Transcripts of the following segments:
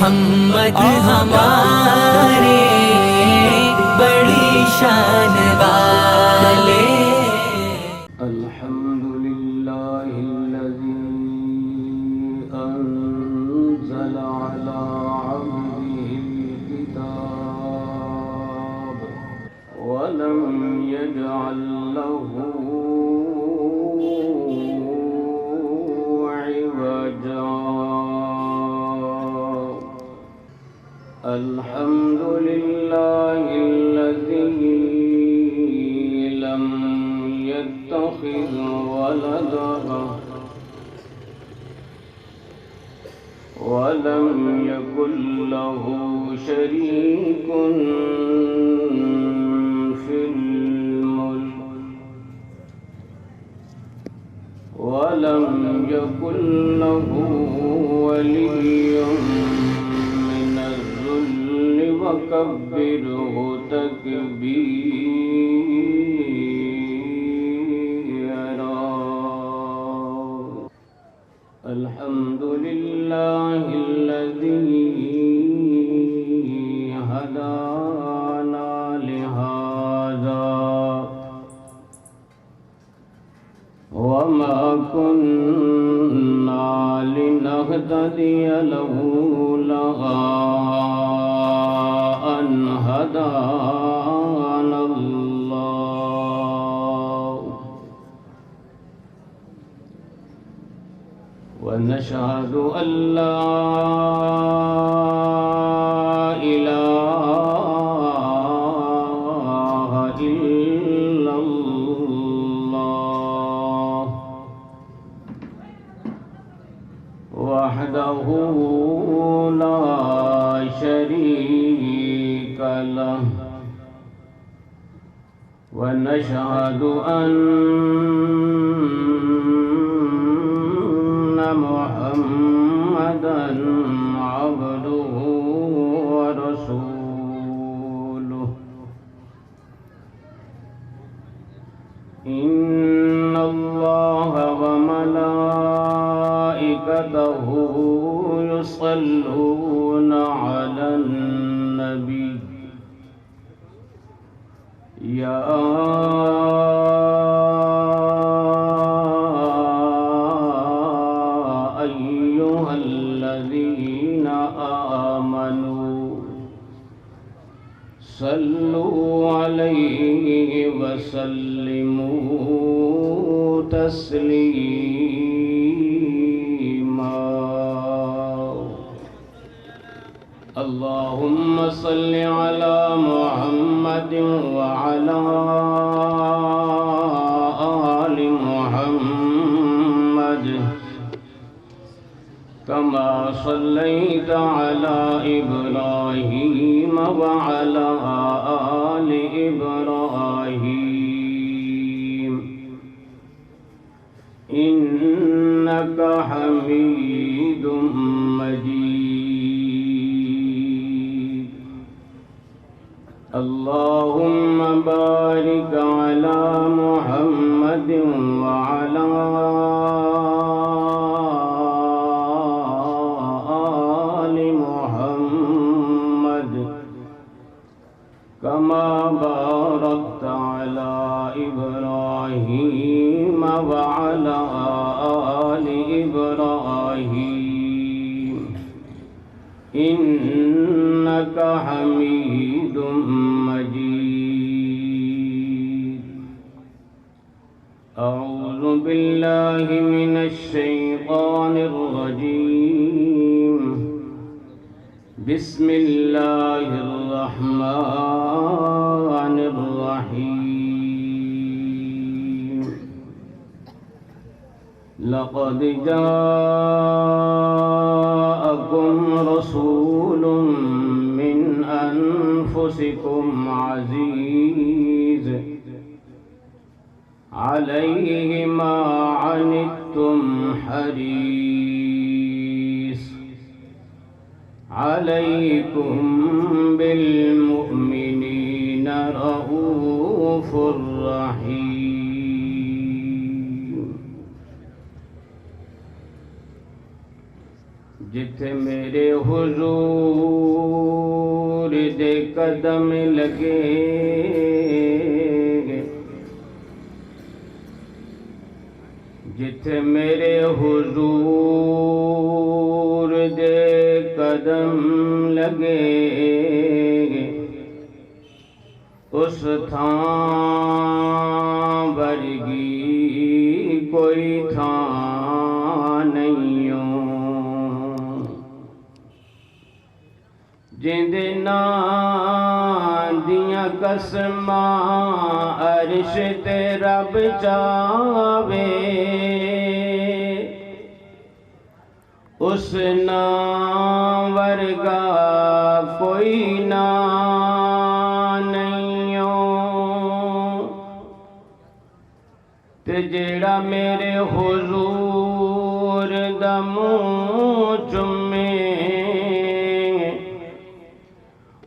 محمد ہمارے بڑی شان والے. الحمد للہ الذی انزل على عبده الكتاب ولم يجعل له عوجا. الحمد لله الذي لم يتخذ ولدا ولم يكن له شريك في الملك ولم يكن له ولي من الذل وكبره تكبيرا. الحمد لله الذي هدانا لهذا وما كنا لنهتدي لولا أن هدانا الله. ونشهد أن لا إله إلا الله وحده لا شريك له. ونشهد أن محمدًا عبده ورسوله. إن الله وملائكته يصلون على النبي يا أيها الذين آمنوا صلوا عليه وسلموا تسليما. اللهم صل على محمد وعلى آل محمد كما صليت على إبراهيم وعلى آل إبراهيم إنك حميد مجيد. اللهم بارك على محمد وعلى آل محمد كما باركت على إبراهيم وعلى آل إبراهيم إنك حميد مجيد. أعوذ بالله من الشيطان الرجيم. بسم الله الرحمن الرحيم. لقد جاءكم رسول من أنفسكم عزيز عليه ما عنتم حريص عليكم بالمؤمنين رؤوف رحيم. جتھے میرے حضور دے قدم لگے جتھے میرے حضور دے قدم لگے اس تھاں ورگی کوئی تھاں نہیں جندے نام دیاں قسماں عرش تے رب چاوے اس نام ورگا کوئی نام نہیں تے جیڑا میرے حضور دا منہ چومے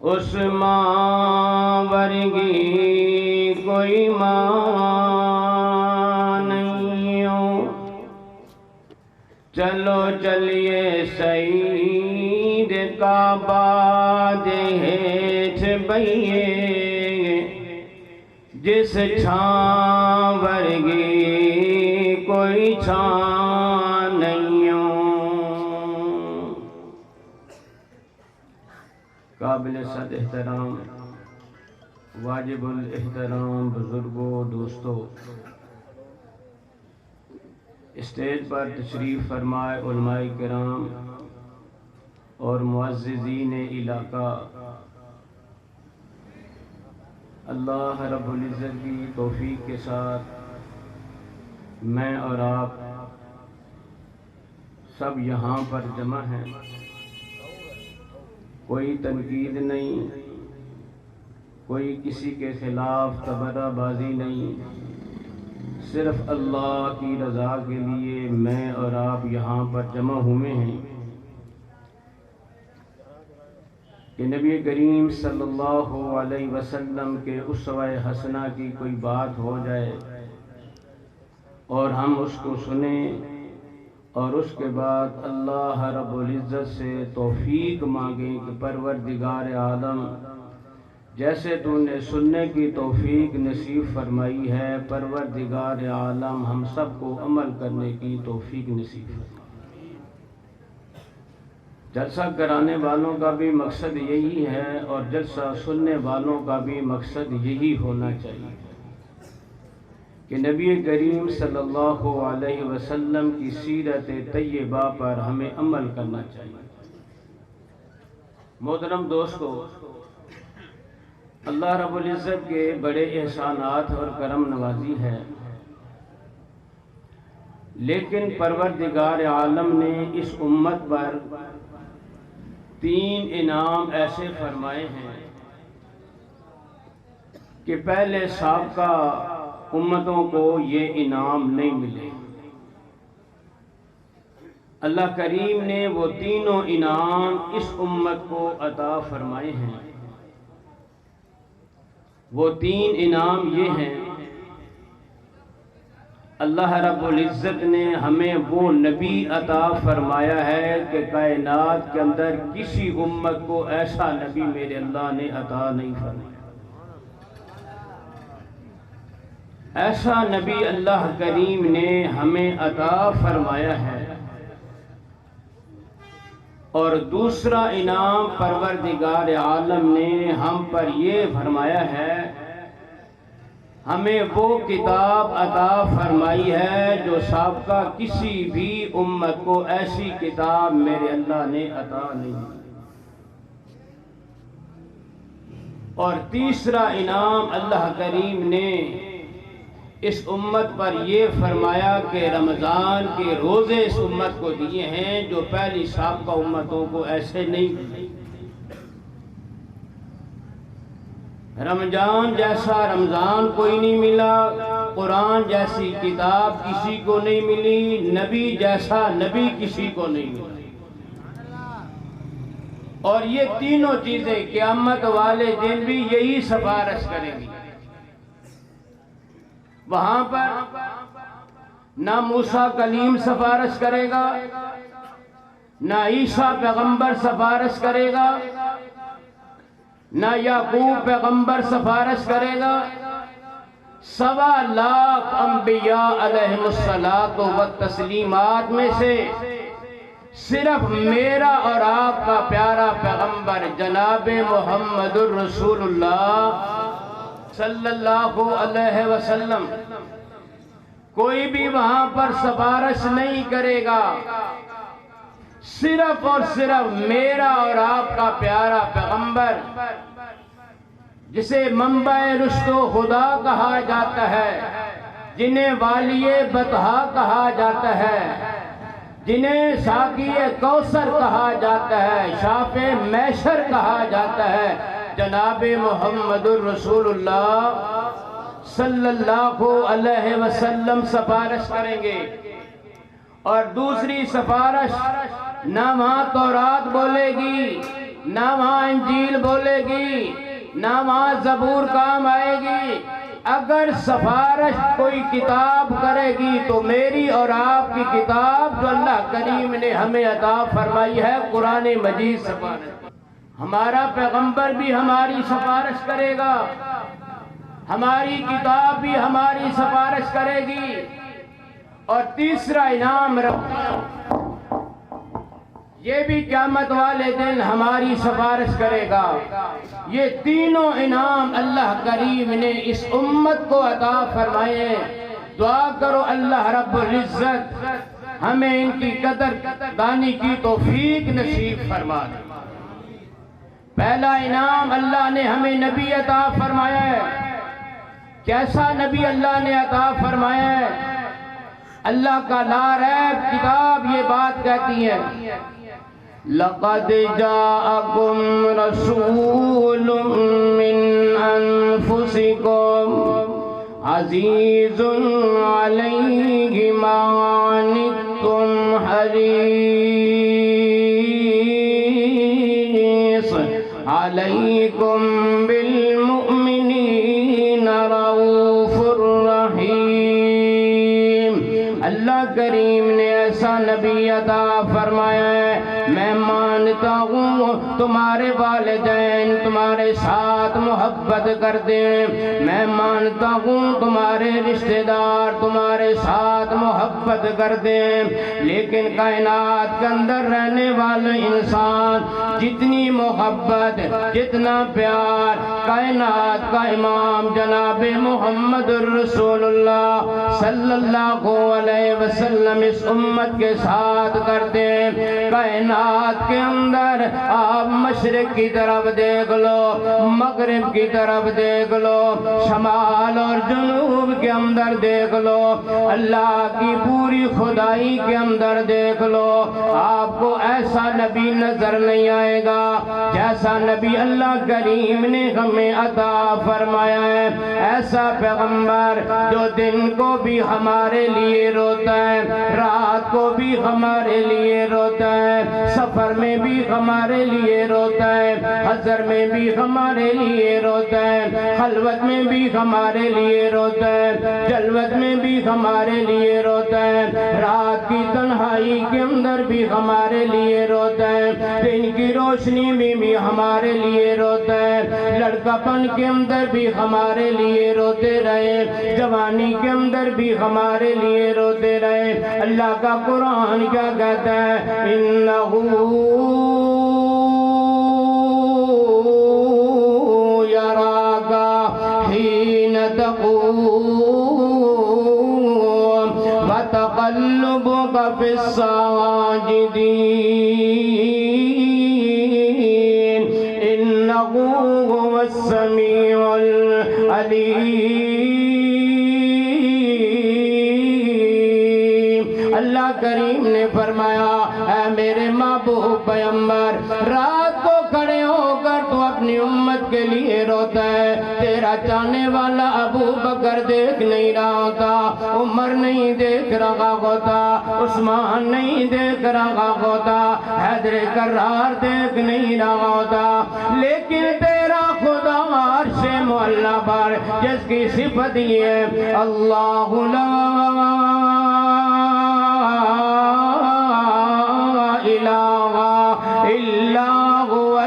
اس ماں ورگی کوئی ماں نہیں چلو چلیے سعید کعبہ دے ہیٹھ بئیے جس چھاں ورگی کوئی چھاں نہیں قابل صد احترام واجب الاحترام بزرگوں دوستوں اسٹیج پر تشریف فرمائے علماء کرام اور معززین علاقہ اللہ رب العزت کی توفیق کے ساتھ میں اور آپ سب یہاں پر جمع ہیں کوئی تنقید نہیں کوئی کسی کے خلاف تبرہ بازی نہیں صرف اللہ کی رضا کے لیے میں اور آپ یہاں پر جمع ہوئے ہیں کہ نبی کریم صلی اللہ علیہ وسلم کے اسوہ حسنہ کی کوئی بات ہو جائے اور ہم اس کو سنیں اور اس کے بعد اللہ رب العزت سے توفیق مانگیں کہ پروردگار عالم جیسے تو نے سننے کی توفیق نصیب فرمائی ہے پروردگار عالم ہم سب کو عمل کرنے کی توفیق نصیب فرمائی جلسہ کرانے والوں کا بھی مقصد یہی ہے اور جلسہ سننے والوں کا بھی مقصد یہی ہونا چاہیے کہ نبی کریم صلی اللہ علیہ وسلم کی سیرت طیبہ پر ہمیں عمل کرنا چاہیے محترم دوستو اللہ رب العزت کے بڑے احسانات اور کرم نوازی ہے لیکن پروردگار عالم نے اس امت پر 3 انعام ایسے فرمائے ہیں کہ پہلے سابقہ امتوں کو یہ انعام نہیں ملے اللہ کریم نے وہ تینوں انعام اس امت کو عطا فرمائے ہیں وہ 3 انعام یہ ہیں اللہ رب العزت نے ہمیں وہ نبی عطا فرمایا ہے کہ کائنات کے اندر کسی امت کو ایسا نبی میرے اللہ نے عطا نہیں فرمایا ایسا نبی اللہ کریم نے ہمیں عطا فرمایا ہے اور دوسرا انعام پروردگار عالم نے ہم پر یہ فرمایا ہے ہمیں وہ کتاب عطا فرمائی ہے جو سابقہ کسی بھی امت کو ایسی کتاب میرے اللہ نے عطا نہیں کی اور تیسرا انعام اللہ کریم نے اس امت پر یہ فرمایا کہ رمضان کے روزے اس امت کو دیے ہیں جو پہلی سابقہ امتوں کو ایسے نہیں دیے رمضان جیسا رمضان کوئی نہیں ملا قرآن جیسی کتاب کسی کو نہیں ملی نبی جیسا نبی کسی کو نہیں ملا اور یہ تینوں چیزیں قیامت والے دن بھی یہی سفارش کریں گی وہاں پر نہ موسیٰ کلیم سفارش کرے گا نہ عیسیٰ پیغمبر سفارش کرے گا، نہ یعقوب پیغمبر سفارش کرے گا، 1.25 لاکھ انبیاء علیہم الصلاۃ والتسلیمات میں سے صرف میرا اور آپ کا پیارا پیغمبر جناب محمد الرسول اللہ صلی اللہ علیہ وسلم کوئی بھی وہاں پر سفارش نہیں کرے گا، صرف اور صرف میرا اور آپ کا پیارا پیغمبر جسے منبع رشد و خدا کہا جاتا ہے، جنہیں والی بطحا کہا جاتا ہے، جنہیں ساقی کوثر کہا جاتا ہے، شافع میسر کہا جاتا ہے، جناب محمد الرسول اللہ صلی اللہ علیہ وسلم سفارش کریں گے۔ اور دوسری سفارش نہ وہاں تورات بولے گی، نہ وہاں انجیل بولے گی، نہ وہاں زبور کام آئے گی۔ اگر سفارش کوئی کتاب کرے گی تو میری اور آپ کی کتاب جو اللہ کریم نے ہمیں عطا فرمائی ہے قرآن مجید سفارش، ہمارا پیغمبر بھی ہماری سفارش کرے گا، ہماری کتاب بھی ہماری سفارش کرے گی۔ اور تیسرا انعام یہ بھی قیامت والے دن ہماری سفارش کرے گا۔ یہ تینوں انعام اللہ کریم نے اس امت کو عطا فرمائے۔ دعا کرو اللہ رب العزت ہمیں ان کی قدر دانی کی توفیق نصیب فرما دے۔ پہلا انعام اللہ نے ہمیں نبی عطا فرمایا ہے۔ کیسا نبی اللہ نے عطا فرمایا ہے؟ اللہ کا لا ریب کتاب یہ بات کہتی ہے، لَقَدْ جَاءَكُمْ رَسُولٌ مِّنْ أَنفُسِكُمْ عَزِيزٌ عَلَيْهِ مَا عَنِتُّمْ حَرِيصٌ عَلَيْكُمْ بِالْمُؤْمِنِينَ رَءُوفٌ رَحِيمٌ۔ اللہ کریم نے ایسا نبی عطا فرمایا ہے، میں مانتا ہوں تمہارے والدین تمہارے ساتھ محبت کرتے ہیں، میں مانتا ہوں تمہارے رشتہ دار تمہارے ساتھ محبت کرتے ہیں، لیکن کائنات کے اندر رہنے والے انسان جتنی محبت جتنا پیار کائنات کا امام جناب محمد الرسول اللہ صلی اللہ علیہ وسلم اس امت کے ساتھ کرتے ہیں، کائنات کے اندر آپ مشرق کی طرف دیکھ لو، مغرب کی طرف دیکھ لو، شمال اور جنوب کے اندر دیکھ لو، اللہ کی پوری خدائی کے اندر دیکھ لو، آپ کو ایسا نبی نظر نہیں آئے گا جیسا نبی اللہ کریم نے ہمیں عطا فرمایا ہے۔ ایسا پیغمبر جو دن کو بھی ہمارے لیے روتا ہے، رات کو بھی ہمارے لیے روتا ہے، سفر میں بھی ہمارے لیے روتا ہے، حضر میں بھی ہمارے لیے روتا ہے، خلوت میں بھی ہمارے لیے روتا ہے، جلوت میں بھی ہمارے لیے روتا ہے، رات کی تنہائی کے اندر بھی ہمارے لیے روتا ہے، دن کی روشنی میں بھی ہمارے لیے روتا ہے، لڑکا پن کے اندر بھی ہمارے لیے روتے رہے، جوانی کے اندر بھی ہمارے لیے روتے رہے۔ اللہ کا قرآن کیا کہتا ہے؟ إِنَّهُ يَرَاكَ حِينَ تَقُومُ وَتَقَلُّبَكَ فِي السَّاجِدِينَ إِنَّهُ هُوَ السَّمِيعُ الْعَلِيمُ۔ اللہ کریم نے فرمایا، اے میرے محبوب پیغمبر، رات کو کھڑے ہو کر تو اپنی امت کے لیے روتا ہے، تیرا چاہنے والا ابو بکر دیکھ نہیں رہا ہوتا، عمر نہیں دیکھ رہا ہوتا، عثمان نہیں دیکھ رہا ہوتا، حیدر کرار دیکھ نہیں رہا ہوتا، لیکن تیرا خدا عرش معلی پر جس کی صفت یہ ہے، اللہ لا الہ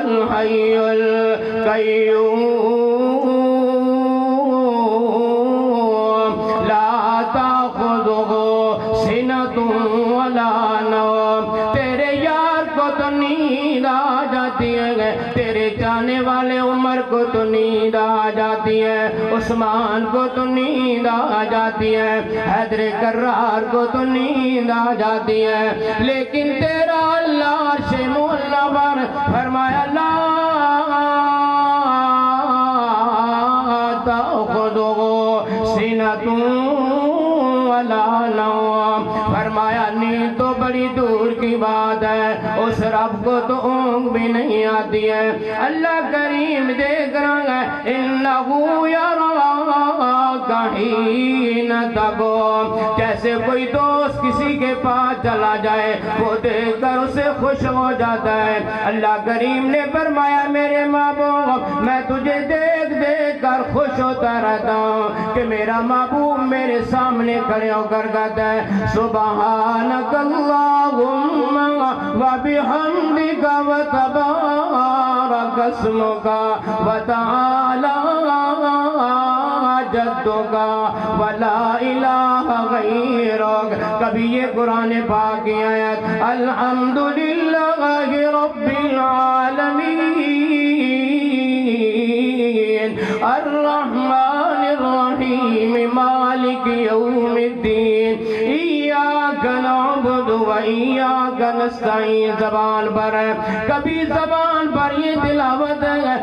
الحي القيوم لا تأخذه سنة ولا نوم تیرے یار کو تو نیند آ جاتی ہے، تیرے جانے والے عمر کو تو نیند آ جاتی ہے، عثمان کو تو نیند آ جاتی ہے، حیدر کرار کو تو نیند آ جاتی ہے، لیکن تیرا اللہ عرش معلی پر فرمایا لا تأخذه سنة ولا نوم، فرمایا نیند تو بڑی دور کی بات ہے، اس رب کو تو اونگ بھی نہیں آتی ہے۔ اللہ کریم دیکھ رہا ہے اِنَّهُ يَرَاكَ حِينَ تَقُومُ، جیسے کوئی دوست کسی کے پاس چلا جائے وہ دیکھ کر اسے خوش ہو جاتا ہے۔ اللہ کریم نے فرمایا میرے محبوب میں تجھے دیکھ دیکھ کر خوش ہوتا رہتا ہوں کہ میرا محبوب میرے سامنے کھڑے ہو کر کہتا ہے سبحانک اللہم وبحمدک وتبارک اسمک وتعالی جدک ولا الہ غیرک۔ کبھی یہ قرآن پاک کی آیت الحمدللہ رب العالمین الرحمن الرحیم مالک یوم الدین ایاک نعبد و ایاک نستعین زبان پر ہے، کبھی زبان پر یہ تلاوت ہے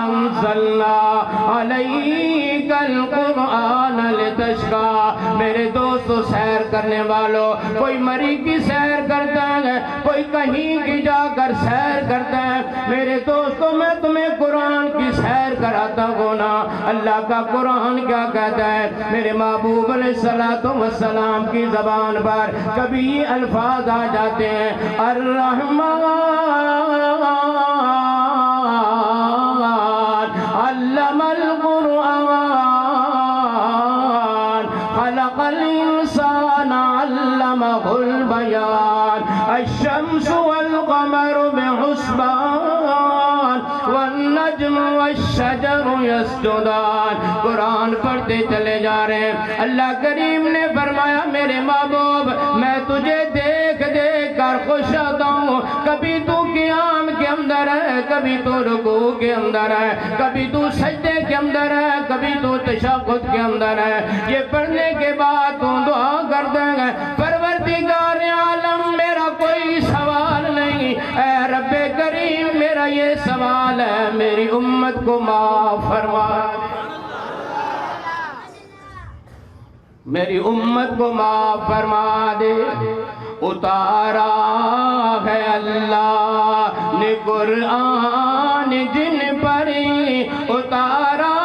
انزلنا علیک القرآن لتشقى۔ میرے دوستو سیر کرنے والوں، کوئی مری کی سیر کرتا ہے، کوئی کہیں کی جا کر سیر کرتا ہے، میرے دوستو میں تمہیں قرآن کی سیر کراتا ہوں نا۔ اللہ کا قرآن کیا کہتا ہے؟ میرے محبوب علیہ السلام کی زبان پر کبھی یہ الفاظ آ جاتے ہیں الرحمن علم القرآن خلق الإنسان علمه البيان الشمس والقمر بحسبان والنجم والشجر يسجدان۔ قرآن پڑھتے چلے جا رہے ہیں، اللہ کریم نے فرمایا میرے محبوب میں تجھے دیکھ دیکھ کر خوش ہوتا ہوں، کبھی تو قیام کے اندر ہے، کبھی تو رکوع کے اندر ہے، کبھی تو سجدے کے اندر ہے، کبھی تو تشہد کے اندر ہے۔ یہ پڑھنے کے بعد تو دعا کر دیں گے پروردگار عالم میرا کوئی سوال نہیں، اے رب کریم میرا یہ سوال ہے میری امت کو معاف فرما، میری امت کو معاف فرما دے۔ اتارا ہے اللہ نے قرآن جن پر، اتارا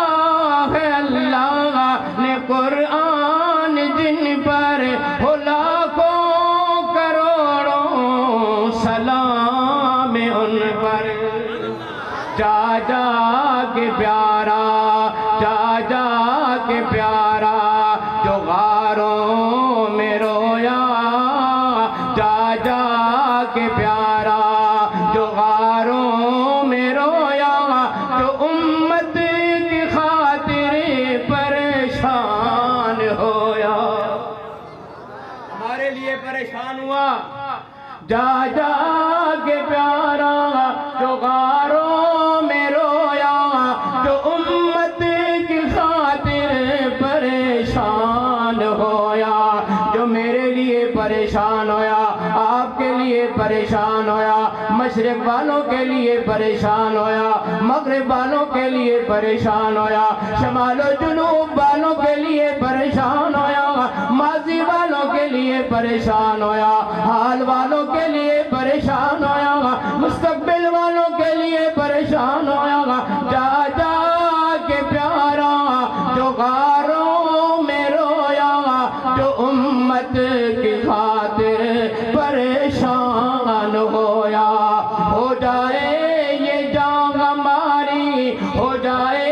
ہے اللہ نے قرآن جن پر، ہو لاکھوں کروڑوں سلام ان پر۔ جا جا کے پیارا، جا جا کے پیارا جو غاروں میں رویا، جا جا کے پیارا جو غاروں میں رویا، جو امت کی خاطر پریشان ہویا، ہمارے لیے پریشان ہوا۔ جا جا کے پیارا جو غاروں میں رویا، جو امت کی خاطر پریشان ہویا، جو میرے لیے پریشان ہویا، آپ کے لیے پریشان ہویا، مشرق والوں کے لیے پریشان ہویا، مغرب والوں کے لیے پریشان ہویا، شمال و جنوب والوں کے لیے پریشان ہویا، ماضی والوں کے لیے پریشان ہویا، حال والوں کے لیے پریشان ہویا، مستقبل والوں کے لیے پریشان ہویا۔ جا جا کے پیارا جو غاروں میں رویا، جو امت کی خاطر پریشان ہویا، ہو جائے یہ جان ہماری، ہو جائے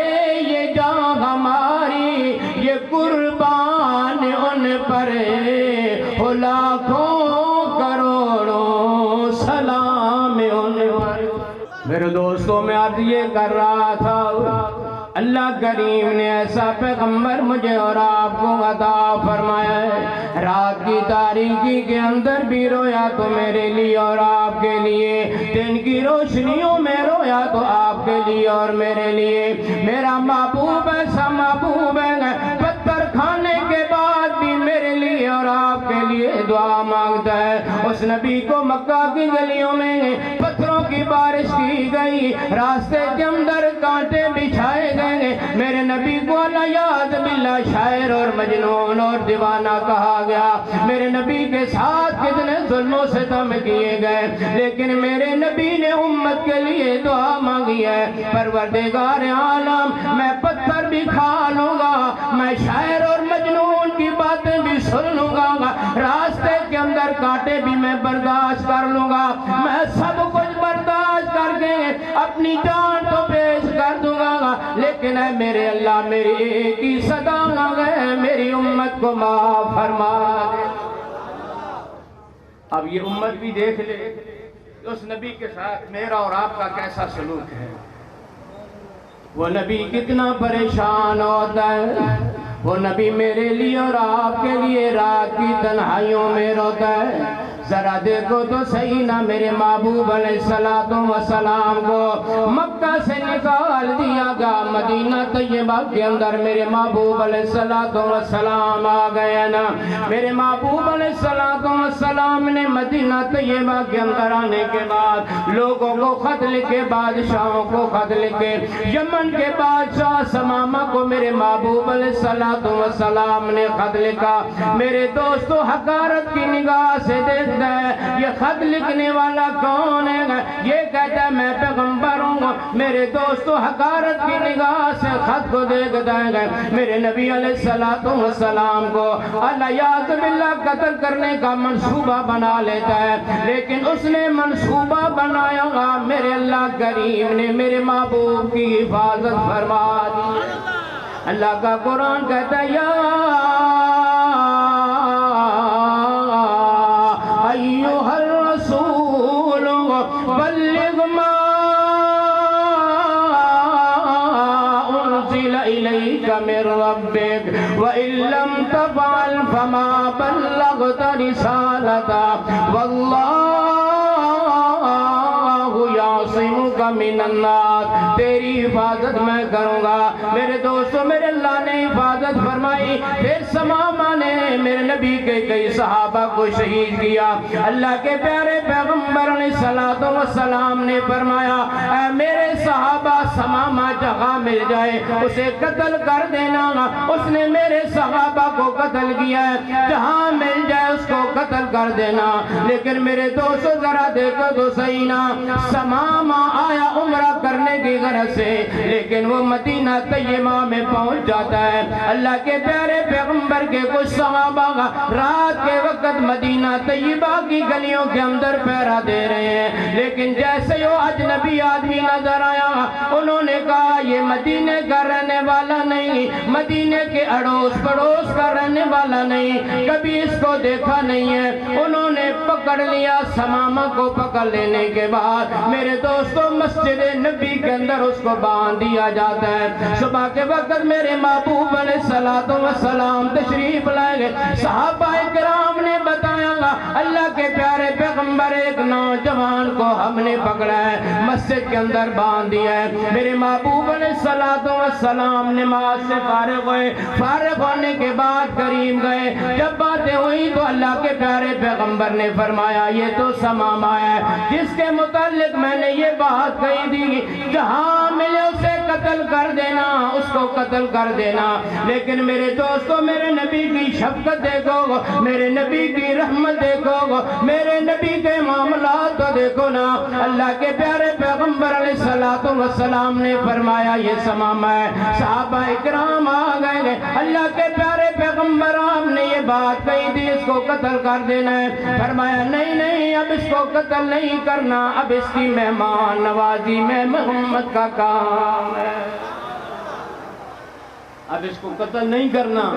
یہ جان ہماری، یہ قربان ان پر ہو لاکھوں کرو میرے دوستوں میں آج یہ کر رہا تھا، اللہ کریم نے ایسا پیغمبر مجھے اور آپ کو عطا فرمایا ہے، رات کی تاریکی کے اندر بھی رویا تو میرے لیے اور آپ کے لیے، دن کی روشنیوں میں رویا تو آپ کے لیے اور میرے لیے۔ میرا محبوب ایسا محبوب ہے، پتھر کھانے کے بعد بھی میرے لیے اور آپ کے لیے دعا مانگتا ہے۔ اس نبی کو مکہ کی گلیوں میں پتھروں کی بارش کی گئی، راستے کے اندر کانٹے بچھائے گئے، میرے نبی کو الیاذ باللہ شاعر اور مجنون اور دیوانہ کہا گیا۔ میرے نبی کے ساتھ کتنے ظلم و ستم کیے گئے، لیکن میرے نبی نے امت کے لیے دعا مانگی ہے، پروردگار عالم میں پتھر بھی کھا لوں گا، میں شاعر اور مجنون کی باتیں بھی سن لوں گا، راستے کے اندر کانٹے بھی میں برداشت کر لوں گا، میں سب کچھ برداشت کر کے اپنی جان تو پیش کر دوں گا، لیکن اے میرے اللہ میری ایک ہی صدا ہے، میری امت کو معاف فرما دے۔ اب یہ امت بھی دیکھ لے کہ اس نبی کے ساتھ میرا اور آپ کا کیسا سلوک ہے۔ وہ نبی کتنا پریشان ہوتا ہے، وہ نبی میرے لیے اور آپ کے لیے رات کی تنہائیوں میں روتا ہے۔ ذرا دیکھو تو صحیح نا، میرے محبوب علیہ السلام کو مکہ سے نکال دیا گیا، مدینہ طیبہ کے اندر میرے محبوب علیہ السلام آ گئے نا۔ میرے محبوب علیہ السلام نے مدینہ طیبہ کے اندر آنے کے بعد لوگوں کو خط لکھے، بادشاہوں کو خط لکھے، یمن کے بادشاہ سمامہ کو میرے محبوب علیہ السلام نے خط لکھا۔ میرے دوستو حقارت کی نگاہ سے دیکھتا ہے یہ خط لکھنے والا کون ہے، یہ کہتا ہے میں پیغمبر ہوں۔ میرے دوستو حقارت کی نگاہ سے خط کو دیکھتا ہے، میرے نبی علیہ السلام کو الیاذ باللہ قتل کرنے کا منصوبہ بنا لیتا ہے، لیکن اس نے منصوبہ بنایا گا، میرے اللہ کریم نے میرے محبوب کی حفاظت فرما دی۔ اللہ کا قرآن کہتا ہے یا ایھا الرسول بلغ ما انزل الیک من ربک وان لم تفعل فما بلغت رسالتہ واللہ یعصمک من الناس، تیری حفاظت میں کروں گا۔ میرے دوستو میرے اللہ نے حفاظت فرمائی، پھر سمامہ نے میرے نبی کے کئی صحابہ کو شہید کیا۔ اللہ کے پیارے پیغمبر علیہ السلام نے فرمایا اے میرے صحابہ سمامہ جگہ مل جائے اسے قتل کر دینا۔ اس نے میرے صحابہ کو قتل کیا ہے، جہاں مل جائے اس کو قتل کر دینا۔ لیکن میرے دوستو ذرا دیکھو تو صحیح نا، سمامہ آیا عمرہ کرنے کی غرض سے، لیکن وہ مدینہ طیبہ میں پہنچ جاتا ہے۔ اللہ کے پیارے پیغمبر کے کچھ صحابہ رات کے وقت مدینہ طیبہ کی گلیوں کے اندر پہرا دے رہے ہیں، لیکن جیسے وہ اجنبی آدمی نظر آیا انہوں نے کہا یہ مدینے کا رہنے والا نہیں، مدینے کے اڑوس پڑوس کا رہنے والا نہیں، کبھی اس کو دیکھا نہیں ہے۔ انہوں نے پکڑ لیا، سمامہ کو پکڑ لینے کے بعد میرے دوستو مسجد نبی کے اندر اس کو باندھ دیا جاتا ہے۔ صبح کے وقت میرے محبوب علیہ السلام تشریف لائے گئے، صحابہ کرام نے بتایا اللہ کے پیارے پیغمبر ایک نوجوان کو ہم نے پکڑا ہے، مسجد کے اندر باندھ دیا ہے۔ میرے محبوب علیہ السلام نماز سے فارغ ہوئے، فارغ ہونے کے بعد قریب گئے، جب باتیں ہوئی تو اللہ کے پیارے پیغمبر نے فرمایا یہ تو سمامہ ہے جس کے متعلق میں نے یہ بات کہی تھی، جہاں ملے اسے قتل کر دینا، اس کو قتل کر دینا۔ لیکن میرے دوستو میرے نبی کی شفقت دیکھو، میرے نبی کی رحمت دیکھو، میرے نبی کے معاملات تو دیکھو نا۔ اللہ کے پیارے پیغمبر علیہ السلام نے فرمایا یہ سمامہ ہے، صحابہ اکرام آ گئے، اللہ کے پیارے پیغمبر آپ نے یہ بات کہی تھی اس کو قتل کر دینا ہے، فرمایا نہیں نہیں اب اس کو قتل نہیں کرنا، اب اس کی مہمان نوازی میں محمد کا کام ہے، اب اس کو قتل نہیں کرنا۔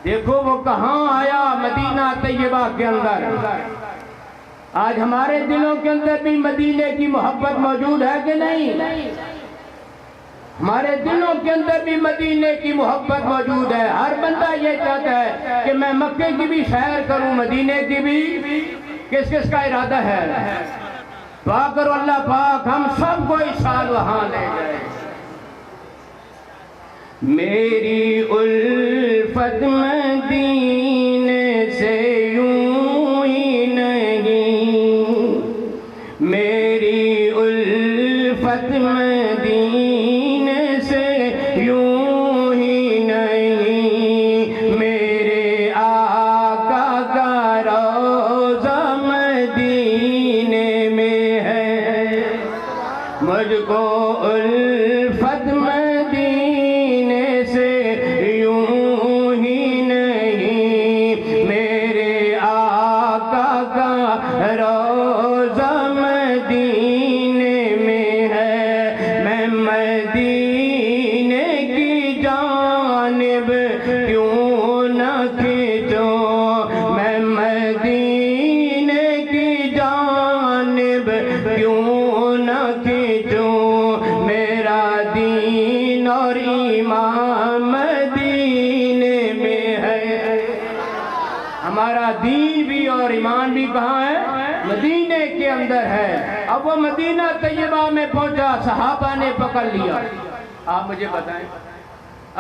دیکھو وہ کہاں آیا، مدینہ طیبہ کے اندر، آج ہمارے دلوں کے اندر بھی مدینے کی محبت موجود ہے کہ نہیں؟ ہمارے دلوں کے اندر بھی مدینے کی محبت موجود ہے. ہر بندہ یہ چاہتا ہے کہ میں مکے کی بھی سیر کروں, مدینے کی بھی. کس کس کا ارادہ ہے؟ دعا کرو اللہ پاک ہم سب کو اس سال وہاں لے جائے. میری الفت مدینے سے یوں ہی نہیں, میری الفت مدینے سے یوں ہی نہیں, میرے آقا کا روضہ مدینے میں ہے. مجھ کو الفت مدینے سے یوں ہی نہیں, میرے آقا کا روضہ مدینے میں ہے. میں مدینے کی جانب کیوں نہ کھینچوں, میں مدینے کی جانب کیوں نہ کھینچوں, میرا دین اور ایمان مدینے میں ہے. ہمارا دین بھی اور ایمان بھی کہاں ہے؟ مدینے کے اندر ہے. اب وہ مدینہ طیبہ میں پہنچا, صحابہ نے پکڑ لیا. آپ مجھے بتائیں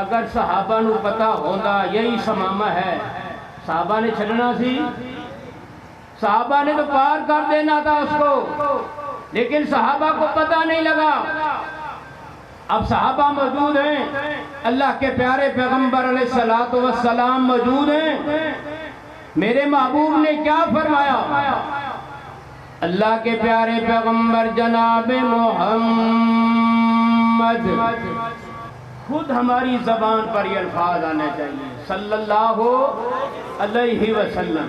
اگر صحابہ نو پتا ہوتا یہی سمامہ ہے, صحابہ نے چھڑنا سی؟ صحابہ نے تو پار کر دینا تھا اس کو, لیکن صحابہ کو پتہ نہیں لگا. اب صحابہ موجود ہیں, اللہ کے پیارے پیغمبر علیہ السلام موجود ہیں. میرے محبوب نے کیا فرمایا؟ اللہ کے پیارے پیغمبر جناب محمد, خود ہماری زبان پر یہ الفاظ آنے چاہیے, صلی اللہ علیہ وسلم.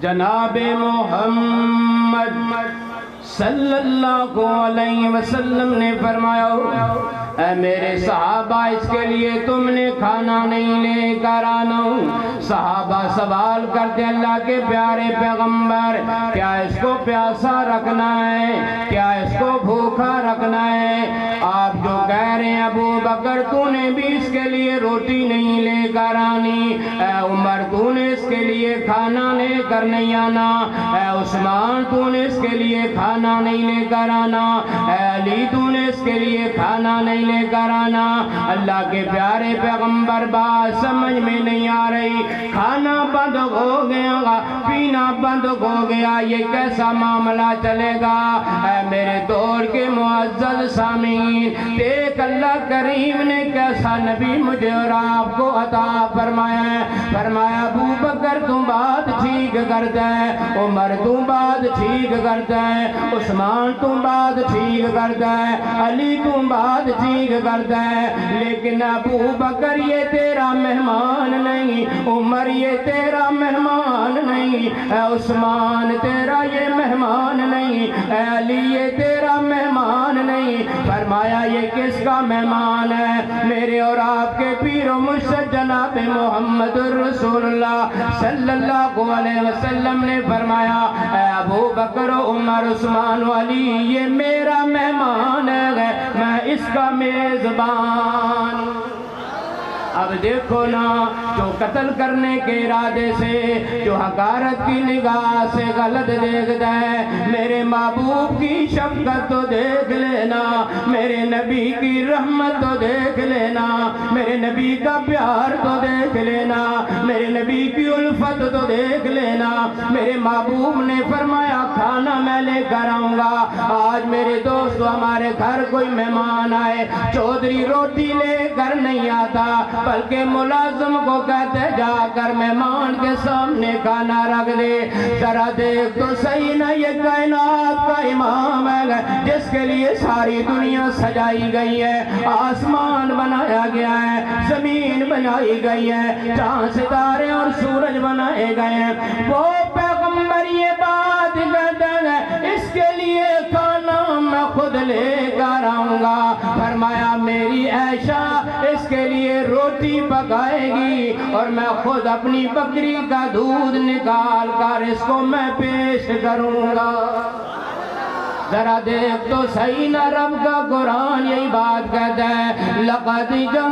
جناب محمد صلی اللہ علیہ وسلم نے فرمایا, اے میرے صحابہ اس کے لیے تم نے کھانا نہیں لے کر آنا. صحابہ سوال کرتے اللہ کے پیارے پیغمبر کیا اس کو پیاسا رکھنا ہے, کیا اس کو بھوکا رکھنا ہے؟ آپ جو کہہ رہے ہیں ابو بکر تو نے بھی اس کے لیے روٹی نہیں لے کر آنی, اے عمر تو نے اس کے لیے کھانا لے کر نہیں آنا, اے عثمان تو نے اس کے لیے کھانا نہیں لے کر آنا, اے علی تو نے اس کے لیے کھانا نہیں لے کر آنا. اللہ کے پیارے پیغمبر بات سمجھ میں نہیں آ رہی, کھانا بند ہو گیا, پینا بند ہو گیا, یہ کیسا معاملہ چلے گا؟ اے میرے دور کے معزز سامعین, دیکھ اللہ کریم نے کیسا نبی مجھے اور آپ کو عطا فرمایا ہے. فرمایا ابو بکر تم بات ٹھیک کرتا ہے, عمر تم بات ٹھیک کرتا ہے, عثمان تم بات ٹھیک کرتا ہے, علی تم بات ٹھیک کرتا ہے, لیکن ابو بکر یہ تیرا مہمان نہیں, عمر یہ تیرا مہمان نہیں, اے عثمان تیرا یہ مہمان نہیں, اے علی یہ تیرا مہمان نہیں. فرمایا یہ کس کا مہمان ہے؟ میرے اور آپ کے پیر و مرشد جناب محمد رسول اللہ صلی اللہ علیہ وسلم نے فرمایا اے ابو بکر عمر عثمان و علی یہ میرا مہمان ہے, میں اس کا میزبان ہوں. اب دیکھو نا, جو قتل کرنے کے ارادے سے, جو حقارت کی نگاہ سے غلط دیکھتا ہے, میرے محبوب کی شفقت تو دیکھ لینا, میرے نبی کی رحمت تو دیکھ لینا, میرے نبی کا پیار تو دیکھ لینا, میرے نبی کی الفت تو دیکھ لینا. میرے محبوب نے فرمایا کھانا میں لے کر آؤں گا. آج میرے دوستو ہمارے گھر کوئی مہمان آئے, چودھری روٹی لے کر نہیں آتا, بلکہ ملازم کو کہتے جا کر مہمان کے سامنے کھانا رکھ دے. ذرا دیکھ تو صحیح نہ یہ کائنات کا امام ہے جس کے لیے ساری دنیا سجائی گئی ہے, آسمان بنایا گیا ہے, زمین بنائی گئی ہے, چاند ستارے اور سورج بنائے گئے ہیں. وہ پیغمبر یہ بات کہتے ہیں اس کے لیے کھانا میں خود لے کر آؤں گا. فرمایا میری عائشہ اس کے لیے روٹی روٹی پکائے گی اور میں خود اپنی بکری کا دودھ نکال کر اس کو میں پیش کروں گا۔ ذرا دیکھ تو صحیح نہ، رب کا قرآن یہی بات کہتا ہے، لَقَدْ جَاءَكُمْ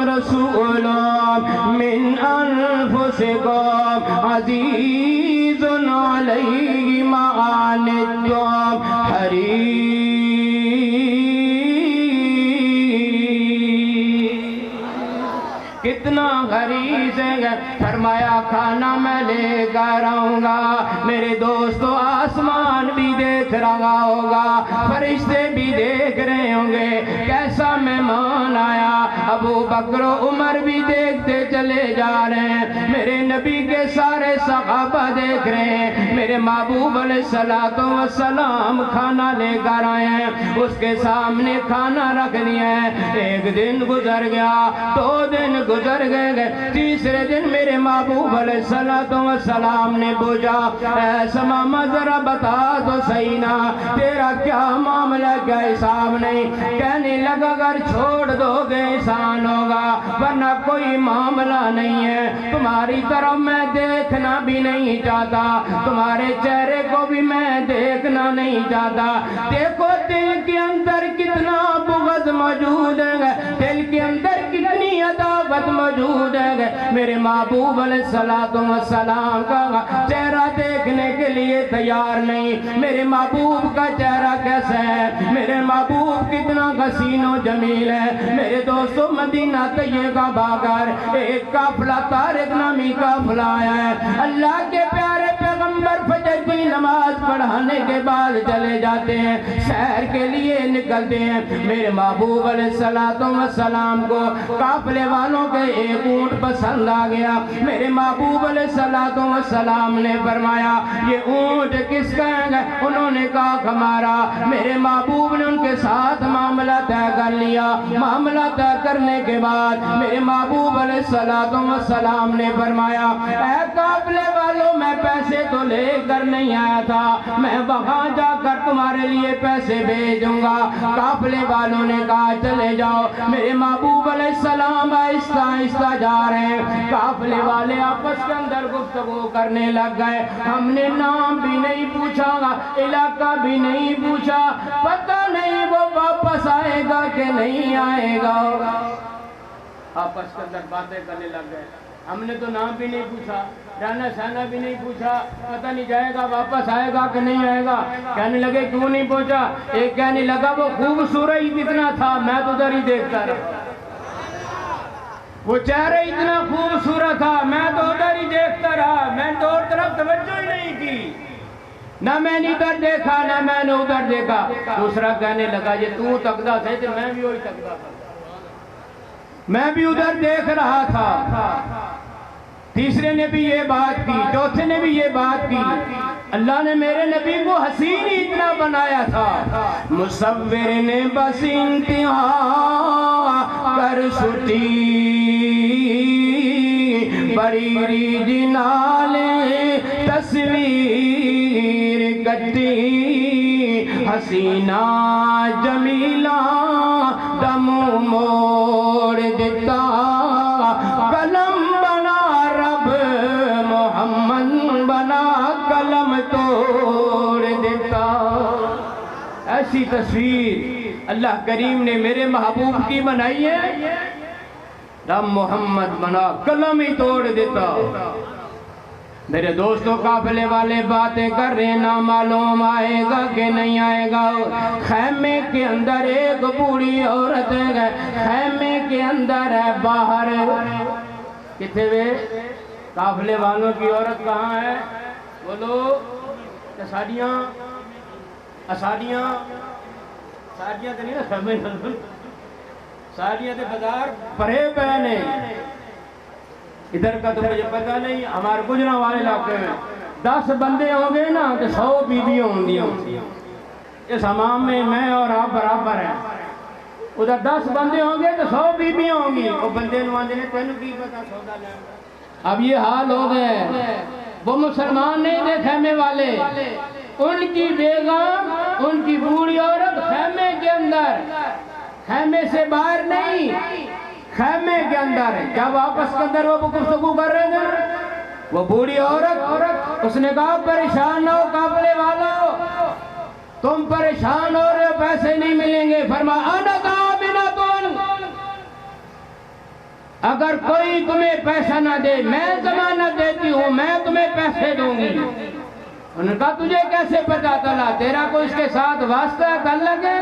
رَسُولٌ مِّنْ أَنفُسِكُمْ عَزِيزٌ عَلَيْهِ مَا عَنِتُّمْ حَرِيصٌ۔ کتنا غریض ہے، فرمایا کھانا میں لے کر آؤں گا۔ میرے دوستو آسمان بھی دیکھ رہا ہوگا، فرشتے بھی دیکھ رہے ہوں گے کیسا مہمان آیا۔ ابو بکر و عمر بھی دیکھتے چلے جا رہے ہیں، میرے نبی کے سارے صحابہ دیکھ رہے ہیں، میرے محبوب علیہ السلام کھانا لے کر آئے ہیں، اس کے سامنے کھانا رکھ دیا ہے۔ ایک دن گزر گیا، 2 دن گزر گئے، تیسرے دن میرے محبوب علیہ السلام نے پوچھا، اے سمامہ ذرا بتا تو صحیح نا، تیرا کیا معاملہ، کیا حساب نہیں؟ کہنے لگا اگر چھوڑ دو گے احسان ہوگا، ورنہ کوئی معاملہ نہیں ہے۔ تمہاری طرف میں دیکھنا بھی نہیں چاہتا، تمہارے چہرے کو بھی میں دیکھنا نہیں چاہتا۔ دیکھو دل کے اندر کتنا بغض موجود ہے، دل کے اندر کتنی عداوت موجود ہے۔ میرے محبوب علیہ السلام کا چہرہ دیکھنے کے لیے تیار نہیں۔ میرے محبوب کا چہرہ کیسا ہے، میرے محبوب کتنا حسین و جمیل ہے۔ میرے دوستو مدینہ طیبہ باگر ایک قافلہ طارق نامی قافلہ آیا ہے۔ اللہ کے پیارے پیغمبر فجر کی نماز پڑھانے کے بعد چلے جاتے ہیں، سیر کے لیے نکلتے ہیں۔ میرے محبوب علیہ السلام کو قافلے والوں کے ایک اونٹ پسند آ گیا۔ میرے محبوب علیہ السلام نے فرمایا یہ اونٹ کس کا ہے؟ انہوں نے کہا ہمارا۔ میرے محبوب نے ان کے ساتھ معاملہ طے کر لیا۔ معاملہ طے کرنے کے بعد میرے محبوب علیہ السلام نے فرمایا اے قافلے والوں، میں پیسے تو لے کر نہیں آیا تھا، میں وہاں جا کر تمہارے لیے پیسے بھیجوں گا۔ قافلے والوں نے کہا چلے جاؤ۔ میرے محبوب علیہ السلام آہستہ آہستہ جا رہے ہیں، قافلے والے آپس کے اندر گفتگو کرنے لگ گئے۔ ہم نے نام بھی نہیں پوچھا، علاقہ بھی نہیں پوچھا، پتہ نہیں وہ واپس آئے گا کہ نہیں آئے گا۔ آپس کے اندر باتیں کرنے لگ گئے۔ ہم نے تو نام بھی نہیں پوچھا، رہنا سہنا بھی نہیں پوچھا، پتہ نہیں جائے گا واپس آئے گا کہ نہیں آئے گا۔ کہنے لگے کیوں نہیں پوچھا؟ ایک کہنے لگا وہ خوبصورت ہی اتنا تھا، میں تو ادھر ہی دیکھتا رہا، وہ چہرہ اتنا خوبصورت تھا، میں تو ادھر ہی دیکھتا رہا، میں تو اور طرف توجہ ہی نہیں کی، نہ میں نے ادھر دیکھا نہ میں نے ادھر دیکھا۔ دوسرا کہنے لگا یہ تو تکدا تھے تو میں بھی وہی تکدا تھا، میں بھی ادھر دیکھ رہا تھا۔ تیسرے نے بھی یہ بات کی، چوتھے نے بھی یہ بات کی۔ اللہ نے میرے نبی کو حسین ہی اتنا بنایا تھا، مصور نے بس انتہا کر سٹی بریری جنال تصویر کٹی، حسینہ جمیلہ دم موڑ دیتا، قلم بنا رب محمد بنا قلم توڑ دیتا۔ ایسی تصویر اللہ کریم نے میرے محبوب کی بنائی ہے، رب محمد بنا قلم ہی توڑ دیتا۔ میرے دوستوں قافلے والے باتیں کر رہے، نہ معلوم آئے گا کہ نہیں آئے گا۔ خیمے کے اندر ایک بوڑھی عورت ہے، خیمے کے اندر ہے، باہر کتنے وے قافلے والوں کی عورت کہاں ہے؟ بولو ساڑیاں ساڑیاں ساڑیاں تو نہیں نا خیمے، ساڑیاں تو بازار پرے پہنے، ادھر کا تو مجھے پتہ نہیں۔ ہمارے گجرا والے علاقے میں 10 بندے ہوں گے نا تو 100 بیویاں ہوں گی۔ اس حمام میں میں اور آپ برابر ہیں، ادھر 10 بندے ہوں گے تو 100 بیویاں ہوں گی۔ وہ بندے نواندے نے تینوں کی پتا سودا لینا۔ اب یہ حال ہو گئے، وہ مسلمان نہیں تھے خیمے والے، ان کی بیگم، ان کی بوڑھی عورت خیمے کے اندر، خیمے سے باہر نہیں، خیمے کے اندر، جب آپس کے اندر وہ گفتگو کر رہے تھے، وہ بوڑھی عورت، اس نے کہا پریشان نہ ہو قافلے والو، تم پریشان ہو رہے ہو، پیسے نہیں ملیں گے۔ فرمایا انا ضامنۃ، اگر کوئی تمہیں پیسہ نہ دے میں ضمانت دیتی ہوں، میں تمہیں پیسے دوں گی۔ انہوں نے کہا تجھے کیسے پتا چلا، تیرا کوئی اس کے ساتھ واسطہ ہے، تعلق ہے؟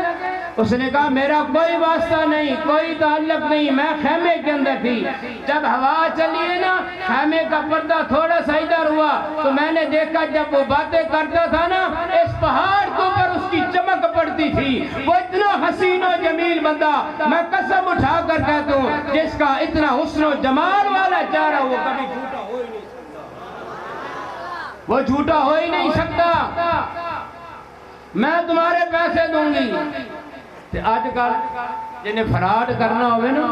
اس نے کہا میرا کوئی واسطہ نہیں، کوئی تعلق نہیں، میں خیمے کے اندر تھی، جب ہوا چلی ہے نا، خیمے کا پردہ تھوڑا سا ادھر ہوا تو میں نے دیکھا جب وہ باتیں کرتا تھا نا، اس پہاڑ کے اوپر اس کی چمک پڑتی تھی، وہ اتنا حسین و جمیل بندہ، میں قسم اٹھا کر کہتا ہوں جس کا اتنا حسن و جمال والا چہرہ وہ کبھی جھوٹا ہو ہی نہیں سکتا، وہ جھوٹا ہو ہی نہیں سکتا۔ میں تمہارے پیسے دوں گی۔ آج کل جنہیں فراڈ کرنا ہوئے نا،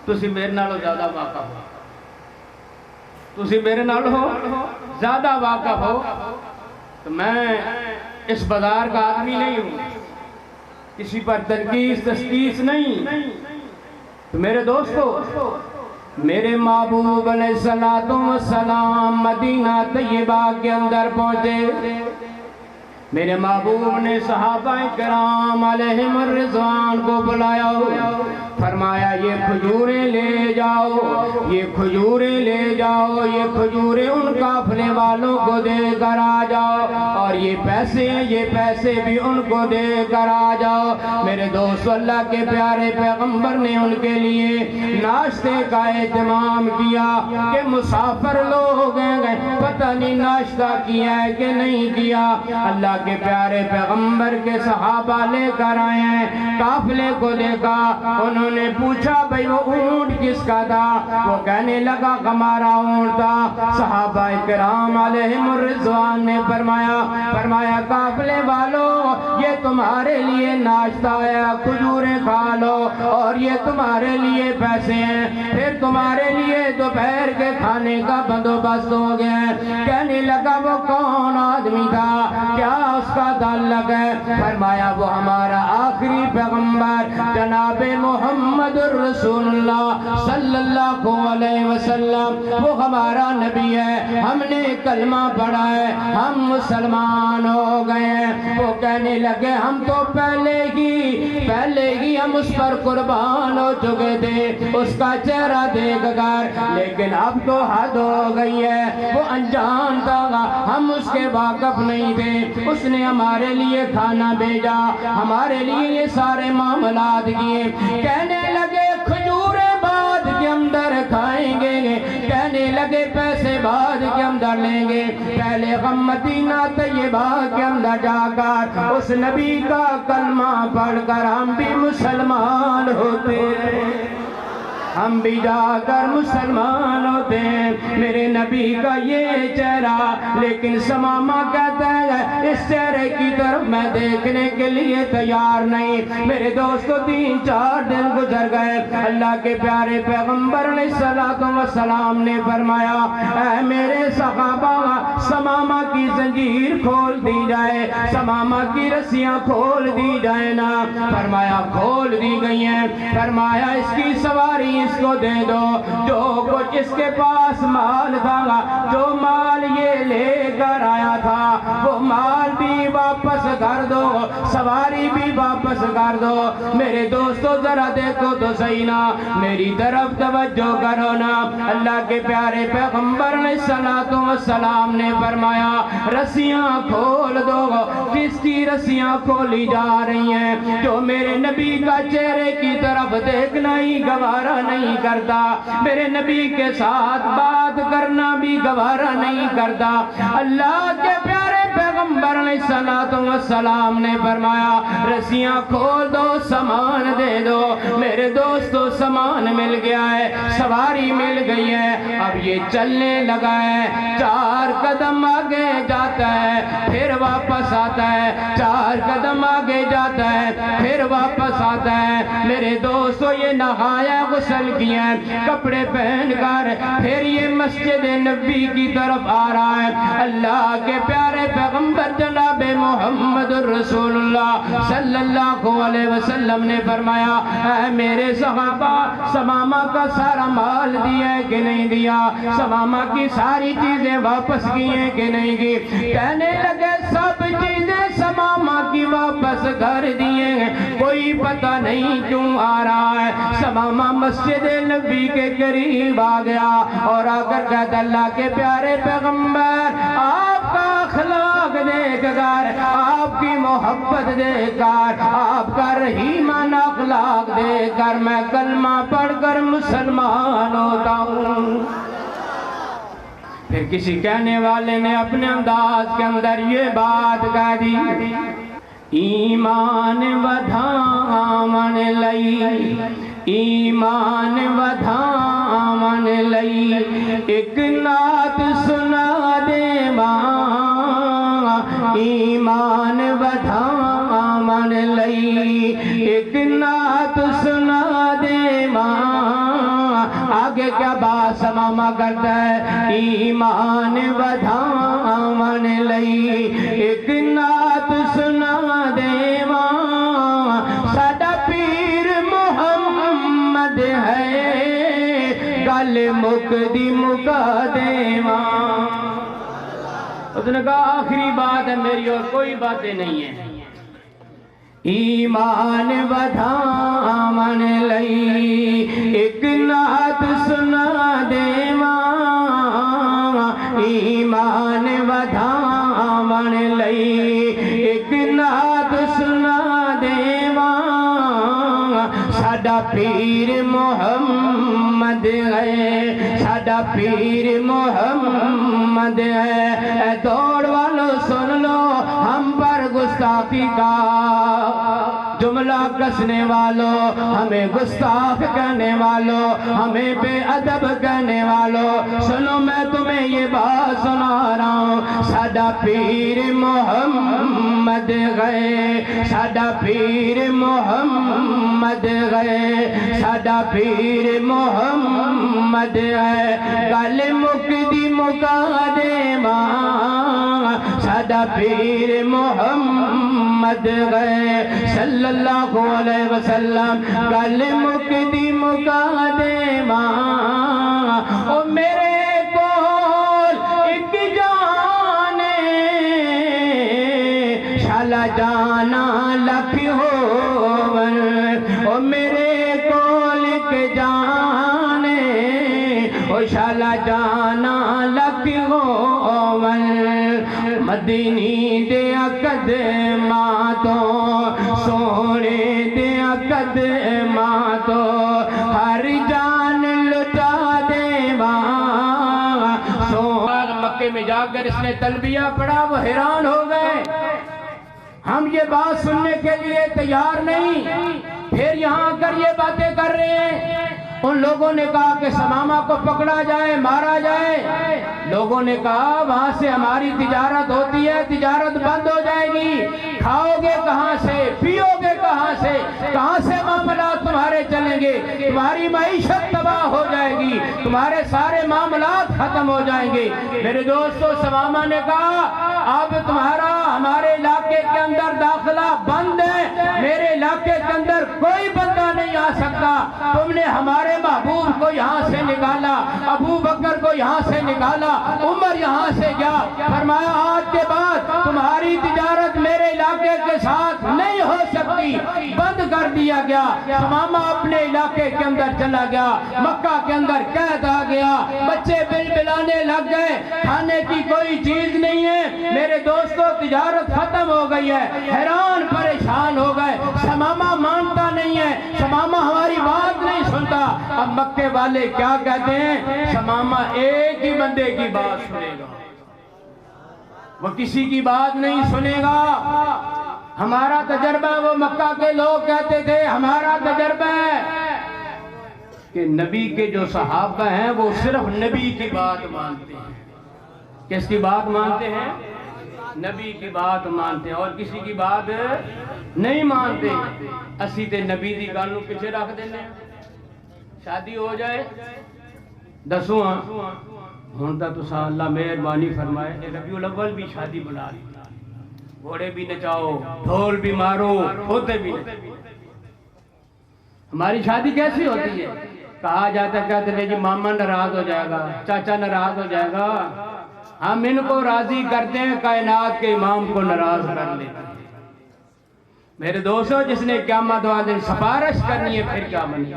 تسی میرے نالوں زیادہ واقف ہو، تسی میرے نالوں زیادہ واقف ہو، تو میں اس بازار کا آدمی نہیں ہوں، کسی پر تنقیص تسکیس نہیں۔ تو میرے دوستو، میرے محبوب علیہ السلام مدینہ طیبہ کے اندر پہنچے، میرے محبوب نے صحابہ کرام علیہم الرضوان کو بلایا، فرمایا یہ کھجوریں لے جاؤ، یہ کھجوریں لے جاؤ، یہ کھجوریں ان قافلے والوں کو دے کر آ جاؤ، اور یہ پیسے بھی ان کو دے کر آ جاؤ۔ میرے دوست، اللہ کے پیارے پیغمبر نے ان کے لیے ناشتے کا اہتمام کیا کہ مسافر لوگ ہیں، پتہ نہیں ناشتہ کیا ہے کہ نہیں کیا۔ اللہ کے پیارے پیغمبر کے صحابہ لے کر آئے ہیں، قافلے کو دیکھا، انہوں نے پوچھا بھئی وہ اونٹ کس کا تھا؟ وہ کہنے لگا ہمارا اونٹ تھا۔ صحابہ کرام علیہم الرضوان نے فرمایا قافلے والو، یہ تمہارے لیے ناشتہ ہے، کھجوریں کھا لو، اور یہ تمہارے لیے پیسے ہیں، پھر تمہارے لیے دوپہر کے کھانے کا بندوبست ہو گیا ہے۔ کہنے لگا وہ کون آدمی تھا، کیا اس کا تعلق ہے؟ فرمایا وہ ہمارا آخری پیغمبر جناب محمد الرسول اللہ صلی اللہ علیہ وسلم، وہ ہمارا نبی ہے، ہم نے کلمہ پڑھا ہے، ہم مسلمان ہو گئے ہیں۔ وہ کہنے لگے ہم تو پہلے ہی ہم اس پر قربان ہو چکے تھے اس کا چہرہ دیکھ کر، لیکن اب تو حد ہو گئی ہے، وہ انجان تھا، ہم اس کے واقف نہیں تھے، اس نے ہمارے لیے کھانا بھیجا، ہمارے لیے یہ سارے معاملات کیے۔ کہنے لگے کھجوریں بعد کے اندر کھائیں گے، کہنے لگے پیسے بعد کے اندر لیں گے، پہلے ہم مدینہ طیبہ کے اندر جا کر اس نبی کا کلمہ پڑھ کر ہم بھی مسلمان ہوتے ہیں، ہم بھی جا کر مسلمان ہوتے ہیں۔ میرے نبی کا یہ چہرہ، لیکن سمامہ کہتا ہے اس چہرے کی طرف میں دیکھنے کے لیے تیار نہیں۔ میرے دوستو 3-4 دن گزر گئے، اللہ کے پیارے پیغمبر علیہ السلام نے فرمایا اے میرے صحابہ، سمامہ کی زنجیر کھول دی جائے، سمامہ کی رسیاں کھول دی جائے نا۔ فرمایا کھول دی گئی ہیں۔ فرمایا اس کی سواری اس کو دے دو، جو کچھ اس کے پاس مال تھا، جو مال یہ لے کر آیا تھا وہ مال بھی واپس کر دو، سواری بھی واپس کر دو۔ میرے دوستو ذرا دیکھو تو صحیح نا، میری طرف توجہ کرو نا۔ اللہ کے پیارے پیغمبر علیہ السلام نے فرمایا رسیاں کھول دو۔ کس کی رسیاں کھولی جا رہی ہیں؟ جو میرے نبی کا چہرے کی طرف دیکھنا ہی گوارا نہیں کرتا، میرے نبی کے ساتھ بات کرنا بھی گوارا نہیں کرتا۔ اللہ کے پیارے پیغمبر علیہ السلام نے فرمایا رسیاں کھول دو، سامان دے دو۔ میرے دوستو سامان مل گیا ہے، سواری مل گئی ہے، اب یہ چلنے لگا ہے۔ 4 قدم آگے جاتا ہے، پھر واپس آتا ہے، 4 قدم آگے جاتا ہے پھر واپس آتا ہے۔ میرے دوستو یہ نہایا غسل کیا کپڑے پہن کر پھر یہ مسجد نبی کی طرف آ رہا ہے۔ اللہ کے پیارے پیغمبر جناب محمد رسول اللہ صلی اللہ علیہ وسلم نے فرمایا اے میرے صحابہ ثمامہ کا سارا مال دیا ہے کہ نہیں دیا؟ ثمامہ کی ساری چیزیں واپس کی ہیں کہ نہیں کی؟ کہنے لگے سب چیزیں ثمامہ کی واپس کر دیے ہیں، کوئی پتہ نہیں کیوں آ رہا ہے۔ ثمامہ مسجد نبی کے قریب آ گیا اور آ کر کہتا اللہ کے پیارے پیغمبر آپ کا اخلاق دیکھ کر، آپ کی محبت دیکھ کر، آپ کا رحیمانہ اخلاق دیکھ کر میں کلمہ پڑھ کر مسلمان ہوتا ہوں۔ پھر کسی کہنے والے نے اپنے انداز کے اندر یہ بات کہہ دی ایمان ودھامن لئی، ایمان ودھامن لئی ایک نعت سنا دے ماں، ایمان ودھامن لئی ایک نعت سنا دے ماں۔ آگے کیا بات ثمامہ کرتا ہے ایمان ودھامن لئی ایک نعت سنا دے ماں، ساڈا پیر محمد ہے گل مکدی مکا دے ماں۔ اس نے کہا آخری بات ہے میری اور کوئی باتیں نہیں ہیں۔ ایمان ودھامن لئی ایک نعت سنا دے ماں، ایمان ودھامن لئی ایک نعت سنا دے ماں، ساڈا پیر محمد ہے، ساڈا پیر محمد ہے۔ اے دوڑ والو سن لو ہم پر گستاخی کا جملہ کسنے والوں، ہمیں گستاخ کہنے والوں، ہمیں بے ادب کہنے والوں، سنو میں تمہیں یہ بات سنا رہا ہوں، ساڈا پیر محمد گئے، ساڈا پیر محمد گئے، ساڈا پیر محمد ہے گل مکدی مکا دے ماں، ساڈا پیر محمد گئے صلی اللہ علیہ وسلم گل مکدی مکا دے ماں۔ او میرے کول ایک جانے شالا جانا لکھ ہوون، او میرے کول ایک جانے او شالا جانا لکھ ہوون، مدینی دیا قدماں تو سونے دیا قدماں تو ہر جان لٹا دے ماں۔ مکے میں جا کر اس نے تلبیہ پڑھا، وہ حیران ہو گئے، ہم یہ بات سننے کے لیے تیار نہیں، پھر یہاں آ کر یہ باتیں کر رہے ہیں۔ ان لوگوں نے کہا کہ ثمامہ کو پکڑا جائے، مارا جائے۔ لوگوں نے کہا وہاں سے ہماری تجارت ہوتی ہے، تجارت بند ہو جائے گی، کھاؤ گے کہاں سے، پیو گے کہاں سے معاملات تمہارے چلیں گے، تمہاری معیشت تباہ ہو جائے گی، تمہارے سارے معاملات ختم ہو جائیں گے۔ میرے دوستو ثمامہ نے کہا اب تمہارا ہمارے علاقے کے اندر داخلہ بند ہے، میرے علاقے کے اندر کوئی بندہ نہیں آ سکتا، تم نے ہمارے محبوب کو یہاں سے نکالا، ابو بکر کو یہاں سے نکالا، عمر یہاں سے گیا، فرمایا آج کے بعد تمہاری تجارت میرے علاقے کے ساتھ نہیں ہو سکتی، بند کر دیا گیا۔ ثمامہ اپنے علاقے کے اندر چلا گیا، مکہ کے اندر قید آ گیا، بچے بلبلانے لگ گئے، کھانے کی کوئی چیز نہیں ہے۔ میرے دوستو تجارت ختم ہو گئی ہے، حیران پریشان ہو گئے، ثمامہ مانتا نہیں ہے، ثمامہ ہماری بات نہیں سنتا۔ اب مکے والے کیا کہتے ہیں، ثمامہ ایک ہی بندے کی بات سنے گا، وہ کسی کی بات نہیں سنے گا۔ ہمارا تجربہ، وہ مکہ کے لوگ کہتے تھے ہمارا تجربہ ہے کہ نبی کے جو صحابہ ہیں وہ صرف نبی کی بات مانتے ہیں۔ کس کی بات مانتے ہیں؟ نبی کی بات مانتے ہیں، اور کسی کی بات نہیں مانتے اسی تے نبی دی گل نوں پیچھے رکھ دینے شادی ہو جائے دسو ہن تا تساں اللہ مہربانی فرمائے ربیع الاول بھی شادی بنا لی گھوڑے بھی نچاؤ ڈھول بھی مارو ہوتے بھی نچاؤ ہماری شادی کیسی ہوتی ہے کہا جاتا ہے کہتے ہیں جی ماما ناراض ہو جائے گا چاچا ناراض ہو جائے گا ہم ان کو راضی کرتے ہیں کائنات کے امام کو ناراض کر لیتے ہیں میرے دوستو جس نے قیامت والے دن سفارش کرنی ہے پھر کیا بنی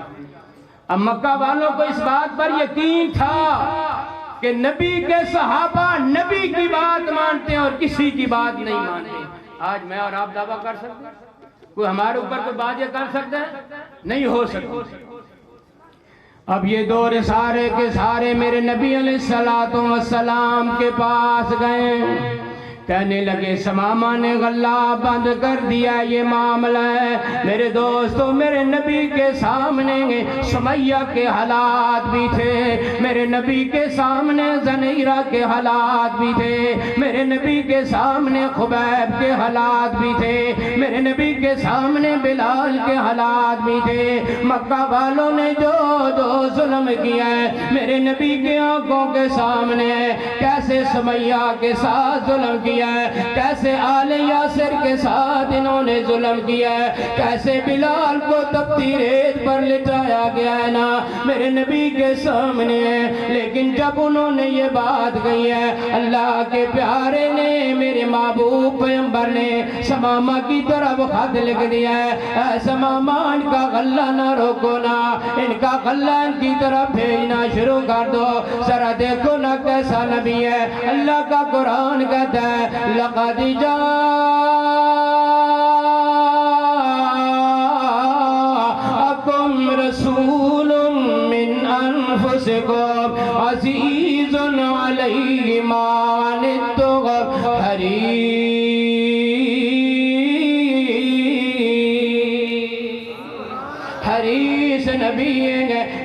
اب مکہ والوں کو اس بات پر یقین تھا کہ نبی کے صحابہ نبی کی بات مانتے ہیں اور کسی کی بات نہیں مانتے آج میں اور آپ دعویٰ کر سکتے ہیں کوئی ہمارے اوپر کوئی بات یہ کر سکتا ہے نہیں ہو سکتا اب یہ دور سارے کے سارے میرے نبی علیہ السلام کے پاس گئے کہنے لگے سماما نے غلہ بند کر دیا یہ معاملہ ہے میرے دوستو میرے نبی کے سامنے سمیہ کے حالات بھی تھے میرے نبی کے سامنے زنیرہ کے حالات بھی تھے میرے نبی کے سامنے خبیب کے حالات بھی تھے میرے نبی کے سامنے بلال کے حالات بھی تھے مکہ والوں نے جو ظلم کیا ہے میرے نبی کے آنکھوں کے سامنے کیسے سمیہ کے ساتھ ظلم کیا ہے کیسے آل یاسر کے ساتھ انہوں نے ظلم کیا ہے کیسے بلال کو تپتی ریت پر لٹایا گیا ہے نا میرے نبی کے سامنے ہے لیکن جب انہوں نے یہ بات کہی ہے اللہ کے پیارے نے میرے محبوب پیغمبر نے سمامہ کی طرف خط لکھ دیا ہے اے سمامہ ان کا غلہ نہ روکو نا ان کا غلہ ان کی طرف بھیجنا شروع کر دو ذرا دیکھو نا کیسا نبی ہے اللہ کا قرآن کہتا ہے لقد جاءکم رسول من انفسکم عزیز علیہ ما عنتم حریص نبی ہے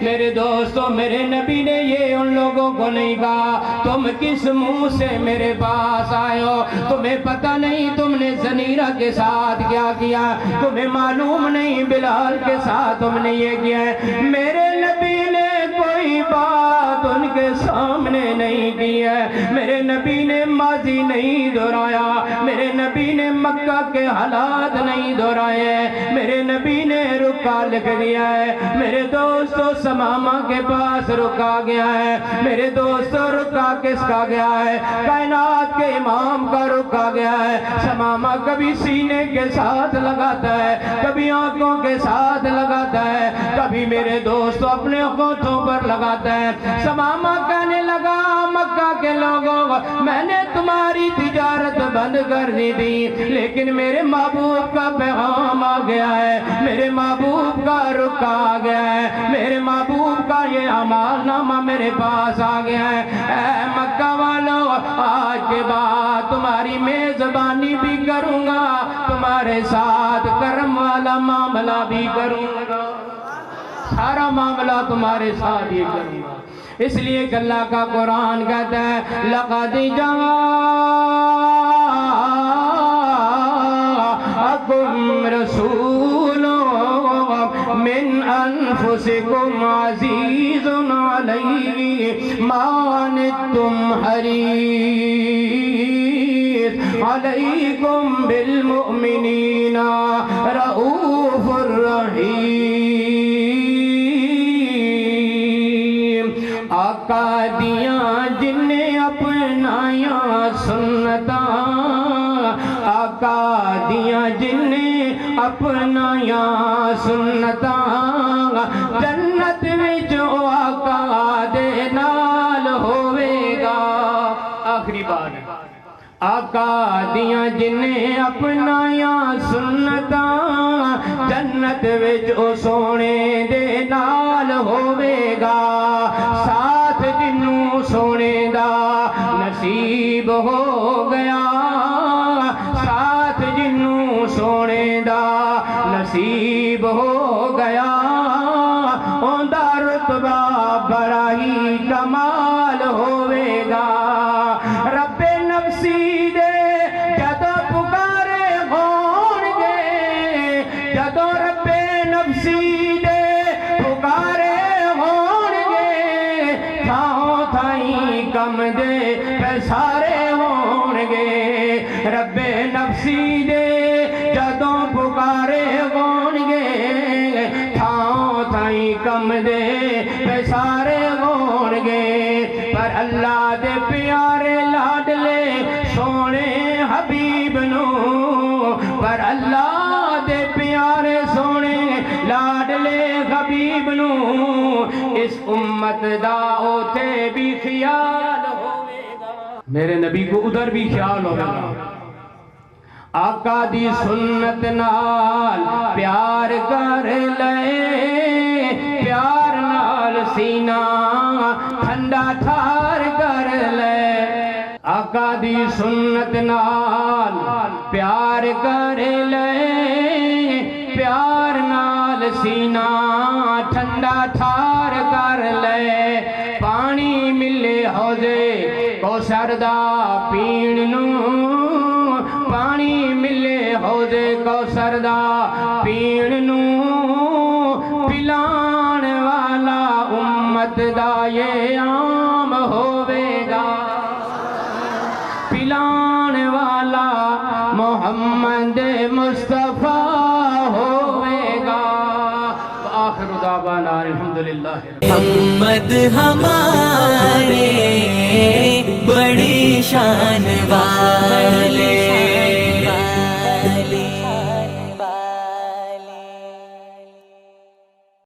میرے دوستو میرے نبی نے یہ ان لوگوں کو نہیں کہا تم کس منہ سے میرے پاس آئے ہو تمہیں پتہ نہیں تم نے زنیرہ کے ساتھ کیا کیا تمہیں معلوم نہیں بلال کے ساتھ تم نے یہ کیا ہے میرے نبی نے کوئی بات ان کے سامنے نہیں کی ہے میرے نبی نے ماضی نہیں دہرایا میرے نبی نے مکہ کے حالات نہیں دہرائے میرے نبی نے رکا لکھ دیا ہے میرے دوستو سمامہ کے پاس رکا گیا ہے میرے دوستو رکا کس کا گیا ہے کائنات کے امام کا رکا گیا ہے سمامہ کبھی سینے کے ساتھ لگاتا ہے کبھی آنکھوں کے ساتھ لگاتا ہے کبھی میرے دوستو اپنے ہونٹوں پر لگاتا ہے سمامہ کہنے لگا مکہ کے لوگوں میں نے تمہاری تجارت بند کر دی تھی لیکن میرے محبوب کا پیغام آ گیا ہے میرے محبوب کا رکا آ گیا ہے میرے محبوب کا یہ اعمال نامہ میرے پاس آ گیا ہے اے مکہ والوں آج کے بعد تمہاری میزبانی بھی کروں گا تمہارے ساتھ کرم والا معاملہ بھی کروں گا سارا معاملہ تمہارے ساتھ ہی کروں گا اس لیے کہ اللہ کا قرآن کہتا ہے لقد جاءکم رسول من انفسکم عزیز علیہ ما عنتم حریص علیکم بالمؤمنین رؤوف الرحیم آقا دیاں جن نے اپنایا سنتاں آقا دیاں جن نے اپنایا سنتاں جنت وچ آقا دے نال ہوے گا آخری بات آقا دیاں جن نے اپنایا سنتاں جنت وچ او سونے دے نال ہوے گا ساتھ جنوں سونے دا نصیب ہو گیا ساتھ جنوں سونے دا نصیب ہو گیا اوندا رتبہ بڑا ہی کمال ہوے گا رب نفسی دے جدو پکارے ہون گے تھائی کم دے پیسارے ہون گے رب نفسی دے جدوں پکارے ہون گے تھاؤں تھائی کم دے پیسارے ہون گے پر اللہ دے پیارے لاڈلے سونے حبیب نو پر اللہ دے پیارے سونے لاڈلے حبیب نو اس امت دا اوتے بھی خیال ہوئے گا میرے نبی کو ادھر بھی خیال ہوگا آقا دی سنت نال پیار کر لے پیار نال سینہ ٹھنڈا ٹھار کر لے آقا دی سنت نال پیار کر لے پیار نال سینہ ٹھنڈا ٹھار کر لے پانی ملے حوضے کوثر دا پین نو پانی ملے حوضے کوثر دا پین نو پلان والا امت دا یہ عام ہوئے گا پلان والا محمد مصطفیٰ ہوئے گا آخر دعوانا الحمدللہ محمد ہمارے بڑی شان والے